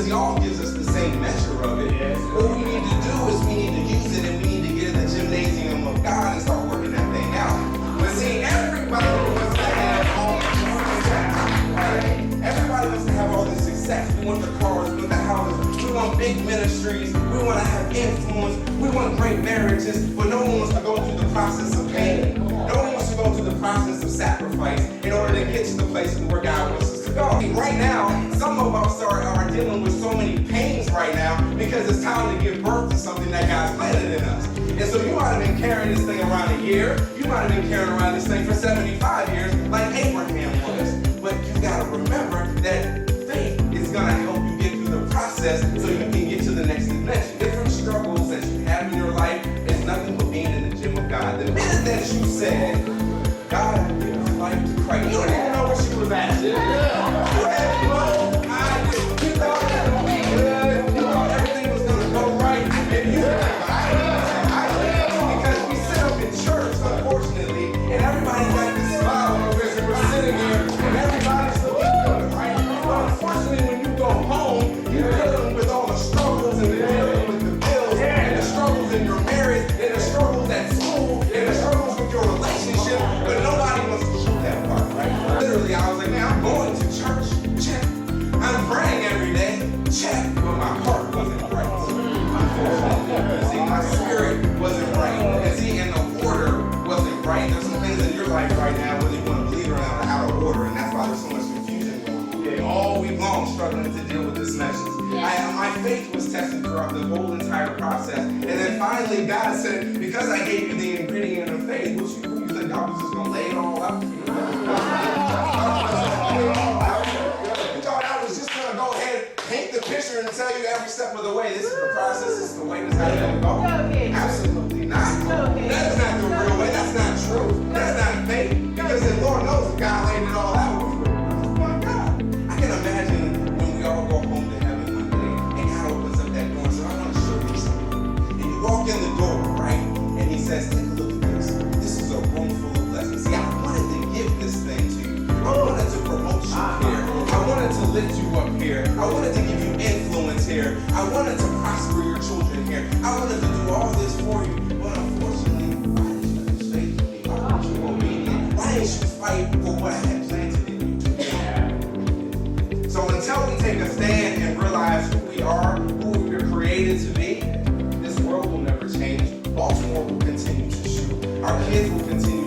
he all gives us the same measure of it. What we need to do is we need to use it, and we need to get in the gymnasium of God and start working that thing out. But see, everybody wants to have all the success, right? Everybody wants to have all the success. We want the cars, we want the houses, we want big ministries, we want to have influence, we want great marriages, but no one wants to go through the process of pain. No one wants to go through the process of sacrifice in order to get to the place where God wants us to go. Right now, some of us are dealing with so many pains right now because it's time to give birth to something that God's planted in us. And so you might have been carrying this thing around a year, you might have been carrying around this thing for 75 years like Abraham was. But you got to remember that faith is going to help you get through the process so you can get to the next dimension. Different struggles that you have in your life is nothing but being in the gym of God. The minute that you said, God, I give my life to Christ, you don't even know where she was at. You had no idea. You thought that would be good. You thought everything was going to go right. And you were like, because we sit up in church, unfortunately, and everybody's got this smile on their face, and we're sitting here, and everybody's looking good, right? But unfortunately, when you go home, you're dealing with all the struggles, and you're dealing with the bills, and the struggles in your marriage, and the struggles at school, and the struggles with your relationship, but nobody wants to shoot that part, right? Literally, I was like, man, I'm going to church, check. I'm praying every day, check, but my heart wasn't right. Unfortunately, see, my spirit wasn't right, and see, and the order wasn't right. There's some things in your life right now, whether you want to believe it or not, are out of order, and that's why there's so much confusion going on. All week long, struggling to deal with this message. My faith was tested throughout the whole entire process, and then finally God said, because I gave you the ingredient of faith, which you think I was just going to lay it all out for you. You thought I was just going to go ahead, paint the picture, and tell you every step of the way, this is the process, this is the way, this is how it's going to go. Absolutely not. That is not the real way. That's not true. That's not faith. Because the Lord knows if God laid it all out, my God. I can imagine when we all go home to heaven one day, and God opens up that door and says, I want to show you something. And you walk in the door, right? And he says, take a look at this. This is a room full of blessings. See, I wanted to give this thing to you. I wanted to promote you here. I wanted to lift you up here. I wanted to give you influence here. I wanted to prosper your children here. I wanted to do all this for you. But unfortunately, why didn't you have faith in me? Why weren't you obedient? Why didn't you fight for what I had planted in you to do? So until we take a stand and realize who we are, who we were created to be, this world will never change. Baltimore will continue to shoot. Our kids will continue